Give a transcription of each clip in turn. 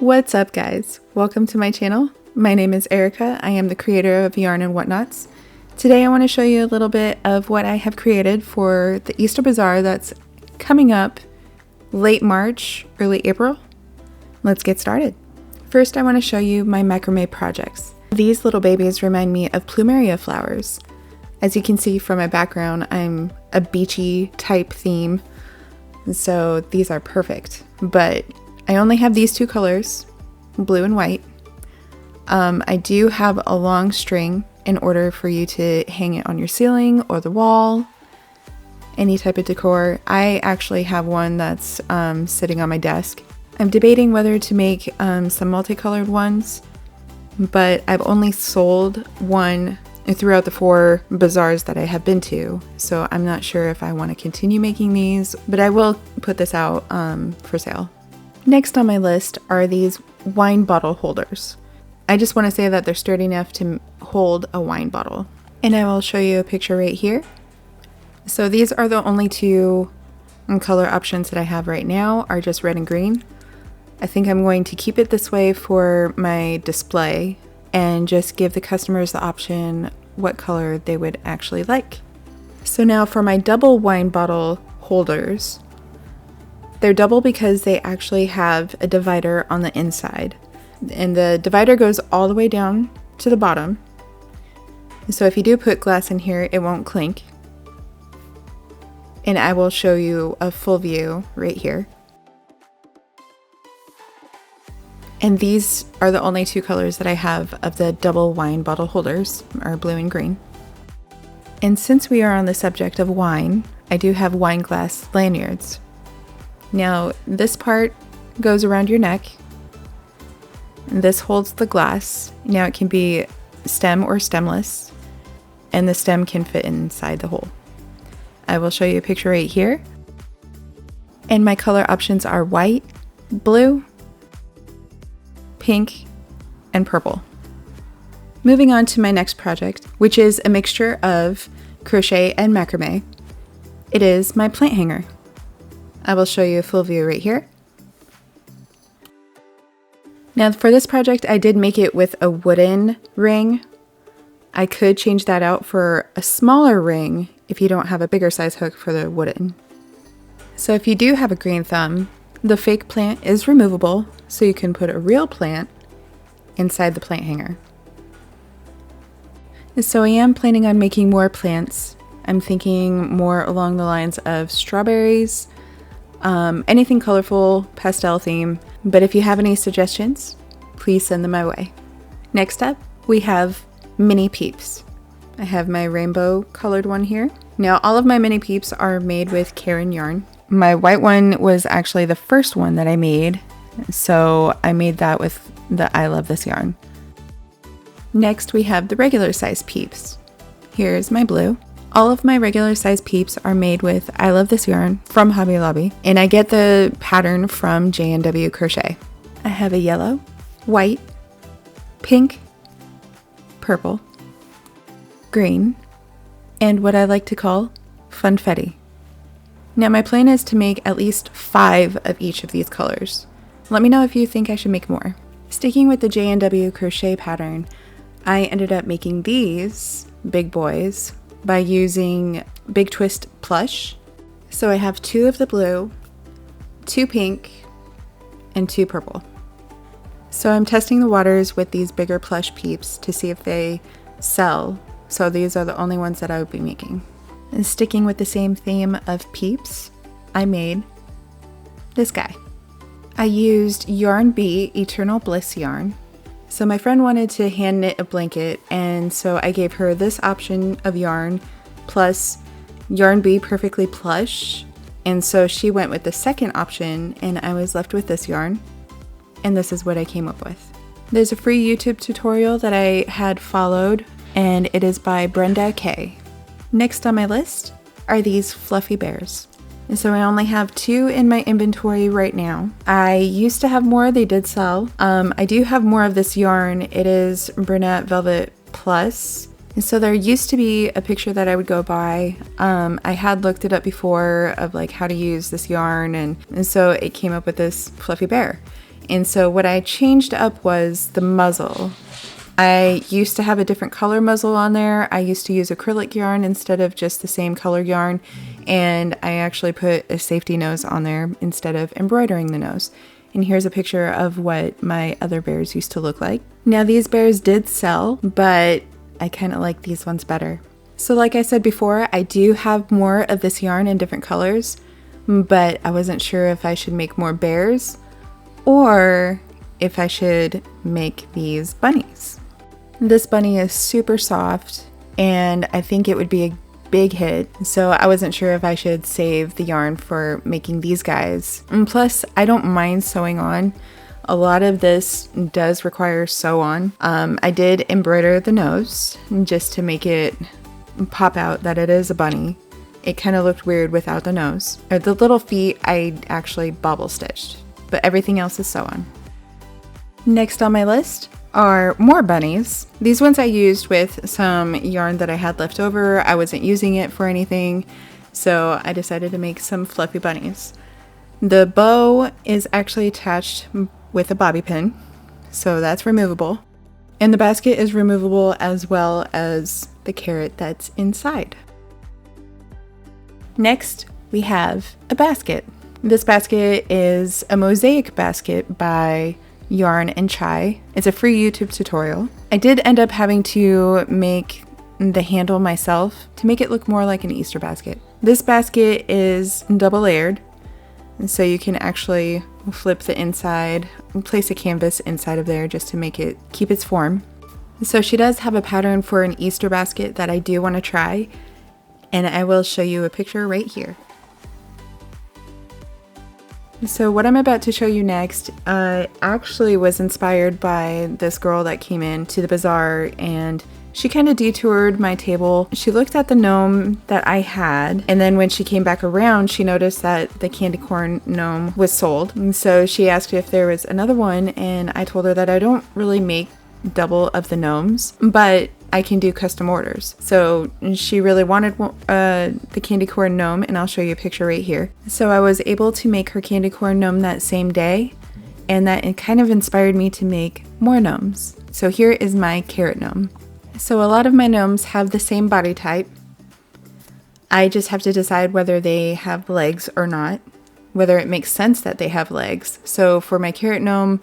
What's up, guys? Welcome to my channel. My name is Erica. I am the creator of Yarn and Whatnots. Today I want to show you a little bit of what I have created for the Easter Bazaar that's coming up late March, early April. Let's get started. First, I want to show you my macrame projects. These little babies remind me of plumeria flowers. As you can see from my background, I'm a beachy type theme, so these are perfect. But I only have these two colors, blue and white. I do have a long string in order for you to hang it on your ceiling or the wall, any type of decor. I actually have one that's sitting on my desk. I'm debating whether to make some multicolored ones, but I've only sold one throughout the 4 bazaars that I have been to, so I'm not sure if I want to continue making these, but I will put this out for sale. Next on my list are these wine bottle holders. I just want to say that they're sturdy enough to hold a wine bottle. And I will show you a picture right here. So these are the only 2 color options that I have right now, are just red and green. I think I'm going to keep it this way for my display and just give the customers the option what color they would actually like. So now for my double wine bottle holders, they're double because they actually have a divider on the inside. And the divider goes all the way down to the bottom. So if you do put glass in here, it won't clink. And I will show you a full view right here. And these are the only 2 colors that I have of the double wine bottle holders, are blue and green. And since we are on the subject of wine, I do have wine glass lanyards. Now, this part goes around your neck. This holds the glass. Now it can be stem or stemless, and the stem can fit inside the hole. I will show you a picture right here. And my color options are white, blue, pink, and purple. Moving on to my next project, which is a mixture of crochet and macrame. It is my plant hanger. I will show you a full view right here. Now for this project, I did make it with a wooden ring. I could change that out for a smaller ring if you don't have a bigger size hook for the wooden. So if you do have a green thumb, the fake plant is removable, so you can put a real plant inside the plant hanger. So I am planning on making more plants. I'm thinking more along the lines of strawberries, anything colorful, pastel theme, but if you have any suggestions, please send them my way. Next up, we have mini peeps. I have my rainbow colored one here. Now all of my mini peeps are made with Karen yarn. My white one was actually the first one that I made, so I made that with the I Love This yarn. Next we have the regular size peeps. Here's my blue. All of my regular size peeps are made with I Love This yarn from Hobby Lobby, and I get the pattern from J&W Crochet. I have a yellow, white, pink, purple, green, and what I like to call funfetti. Now my plan is to make at least 5 of each of these colors. Let me know if you think I should make more. Sticking with the J&W Crochet pattern, I ended up making these big boys by using Big Twist plush. So I have 2 of the blue, 2 pink, and 2 purple. So I'm testing the waters with these bigger plush peeps to see if they sell. So these are the only ones that I would be making. And sticking with the same theme of peeps, I made this guy. I used Yarn Bee Eternal Bliss yarn. So my friend wanted to hand knit a blanket, and so I gave her this option of yarn plus Yarn Bee Perfectly Plush, and so she went with the second option and I was left with this yarn, and this is what I came up with. There's a free YouTube tutorial that I had followed, and it is by Brenda K. Next on my list are these fluffy bears. And so I only have 2 in my inventory right now. I used to have more, they did sell. I do have more of this yarn. It is Brunette Velvet Plus. And so there used to be a picture that I would go by. I had looked it up before of like how to use this yarn, and so it came up with this fluffy bear. And so what I changed up was the muzzle. I used to have a different color muzzle on there. I used to use acrylic yarn instead of just the same color yarn. And I actually put a safety nose on there instead of embroidering the nose. And here's a picture of what my other bears used to look like. Now these bears did sell, but I kind of like these ones better. So like I said before, I do have more of this yarn in different colors, but I wasn't sure if I should make more bears or if I should make these bunnies. This bunny is super soft and I think it would be a big hit, so I wasn't sure if I should save the yarn for making these guys. And plus, I don't mind sewing on. A lot of this does require sew on. I did embroider the nose just to make it pop out that it is a bunny. It kind of looked weird without the nose. The little feet I actually bobble stitched, but everything else is sew on. Next on my list are more bunnies. These ones I used with some yarn that I had left over. I wasn't using it for anything, so I decided to make some fluffy bunnies. The bow is actually attached with a bobby pin, so that's removable. And the basket is removable as well as the carrot that's inside. Next, we have a basket. This basket is a mosaic basket by Yarn and Chai. It's a free YouTube tutorial. I did end up having to make the handle myself to make it look more like an Easter basket. This basket is double layered, and so you can actually flip the inside and place a canvas inside of there just to make it keep its form. So she does have a pattern for an Easter basket that I do want to try, and I will show you a picture right here. So what I'm about to show you next actually was inspired by this girl that came in to the bazaar, and she kind of detoured my table. She looked at the gnome that I had, and then when she came back around, she noticed that the candy corn gnome was sold. And so she asked if there was another one, and I told her that I don't really make double of the gnomes, but I can do custom orders. So she really wanted the candy corn gnome, and I'll show you a picture right here. So I was able to make her candy corn gnome that same day, and that it kind of inspired me to make more gnomes. So here is my carrot gnome. So a lot of my gnomes have the same body type. I just have to decide whether they have legs or not, whether it makes sense that they have legs. So for my carrot gnome,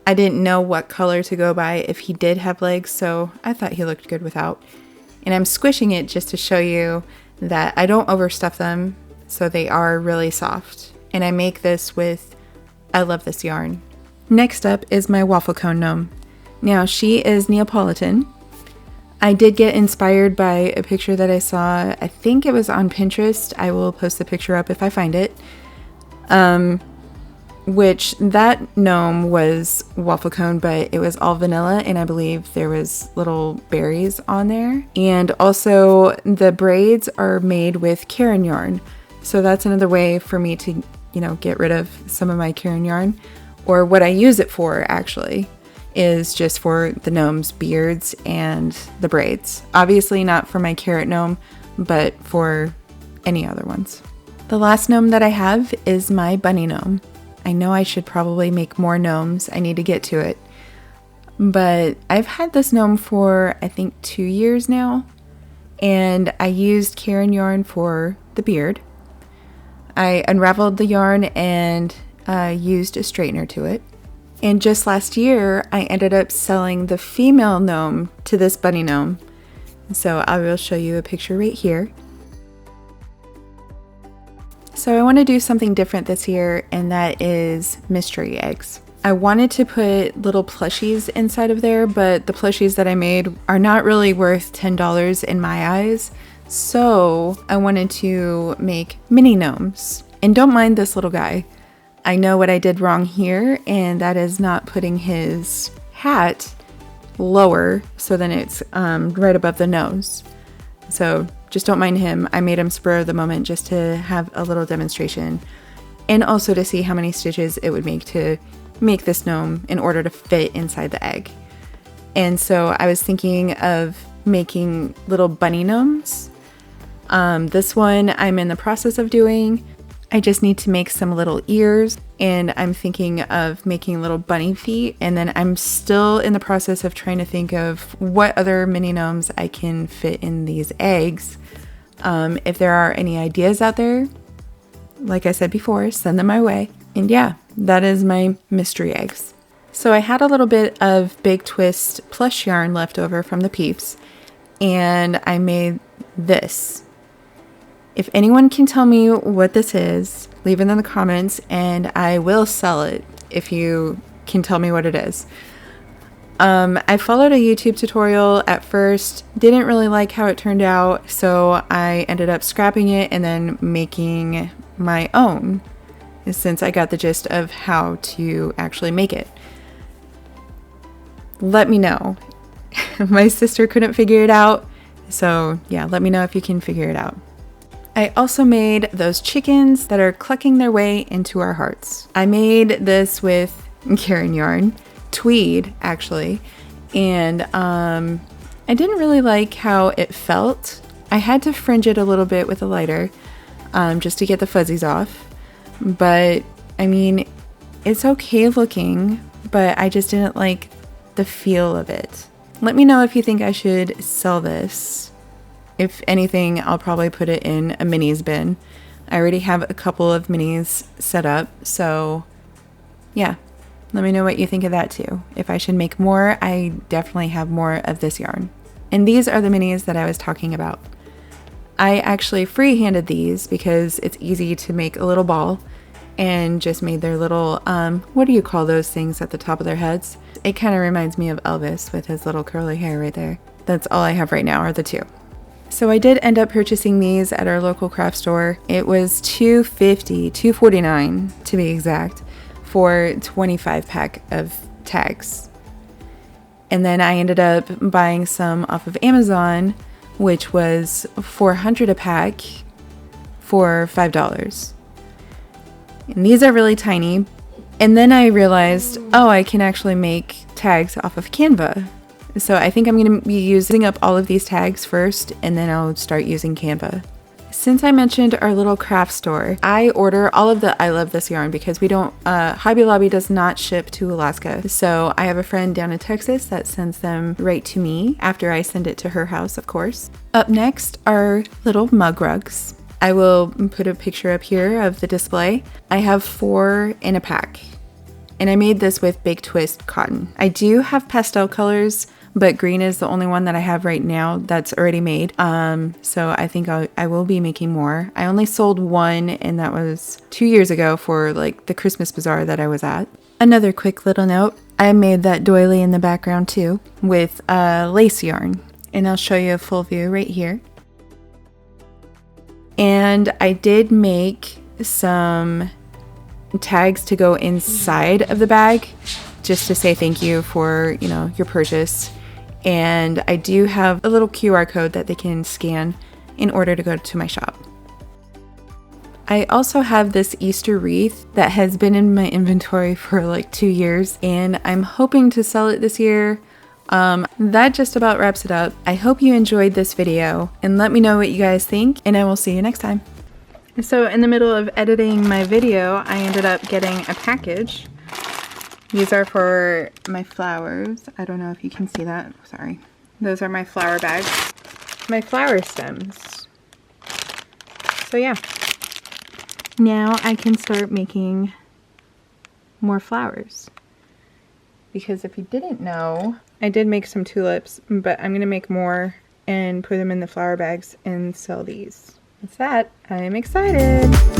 I didn't know what color to go by if he did have legs, so I thought he looked good without. And I'm squishing it just to show you that I don't overstuff them, so they are really soft. And I make this with, I love this yarn. Next up is my waffle cone gnome. Now she is Neapolitan. I did get inspired by a picture that I saw, I think it was on Pinterest. I will post the picture up if I find it. Which that gnome was waffle cone, but it was all vanilla, and I believe there was little berries on there. And also the braids are made with Caron yarn. So that's another way for me to, get rid of some of my Caron yarn. Or what I use it for actually is just for the gnome's beards and the braids. Obviously not for my carrot gnome, but for any other ones. The last gnome that I have is my bunny gnome. I know I should probably make more gnomes. I need to get to it. But I've had this gnome for, I think, 2 years now. And I used Caron yarn for the beard. I unraveled the yarn and used a straightener to it. And just last year, I ended up selling the female gnome to this bunny gnome. So I will show you a picture right here. So I want to do something different this year, and that is mystery eggs. I wanted to put little plushies inside of there, but the plushies that I made are not really worth $10 in my eyes. So I wanted to make mini gnomes. And don't mind this little guy. I know what I did wrong here, and that is not putting his hat lower so then it's right above the nose. So just don't mind him. I made him spur of the moment just to have a little demonstration, and also to see how many stitches it would make to make this gnome in order to fit inside the egg. And so I was thinking of making little bunny gnomes. This one I'm in the process of doing. I just need to make some little ears, and I'm thinking of making little bunny feet. And then I'm still in the process of trying to think of what other mini gnomes I can fit in these eggs. If there are any ideas out there, like I said before, send them my way. And yeah, that is my mystery eggs. So I had a little bit of Big Twist plush yarn left over from the Peeps, and I made this. If anyone can tell me what this is, leave it in the comments and I will sell it if you can tell me what it is. I followed a YouTube tutorial at first, didn't really like how it turned out, so I ended up scrapping it and then making my own, since I got the gist of how to actually make it. Let me know. My sister couldn't figure it out, so yeah, let me know if you can figure it out. I also made those chickens that are clucking their way into our hearts. I made this with Karen yarn, tweed actually, and I didn't really like how it felt. I had to fringe it a little bit with a lighter just to get the fuzzies off, but I mean, it's okay looking, but I just didn't like the feel of it. Let me know if you think I should sell this. If anything, I'll probably put it in a minis bin. I already have a couple of minis set up, so yeah, let me know what you think of that too. If I should make more, I definitely have more of this yarn. And these are the minis that I was talking about. I actually freehanded these because it's easy to make a little ball, and just made their little, what do you call those things at the top of their heads? It kind of reminds me of Elvis with his little curly hair right there. That's all I have right now are the two. So I did end up purchasing these at our local craft store. It was $2.49 to be exact, for 25 pack of tags. And then I ended up buying some off of Amazon, which was 400 a pack for $5. And these are really tiny. And then I realized, oh, I can actually make tags off of Canva. So I think I'm going to be using up all of these tags first, and then I'll start using Canva. Since I mentioned our little craft store, I order all of the I Love This yarn because we don't, Hobby Lobby does not ship to Alaska. So I have a friend down in Texas that sends them right to me after I send it to her house, of course. Up next are little mug rugs. I will put a picture up here of the display. I have 4 in a pack, and I made this with Big Twist cotton. I do have pastel colors, but green is the only one that I have right now that's already made. So I think I will be making more. I only sold one, and that was 2 years ago for like the Christmas Bazaar that I was at. Another quick little note, I made that doily in the background too with lace yarn, and I'll show you a full view right here. And I did make some tags to go inside of the bag just to say thank you for, you know, your purchase. And I do have a little QR code that they can scan in order to go to my shop. I also have this Easter wreath that has been in my inventory for like 2 years, and I'm hoping to sell it this year. That just about wraps it up. I hope you enjoyed this video, and let me know what you guys think, and I will see you next time. So in the middle of editing my video, I ended up getting a package. These are for my flowers. I don't know if you can see that. Sorry. Those are my flower bags. My flower stems. So yeah. Now I can start making more flowers. Because if you didn't know, I did make some tulips, but I'm going to make more and put them in the flower bags and sell these. That's that. I'm excited.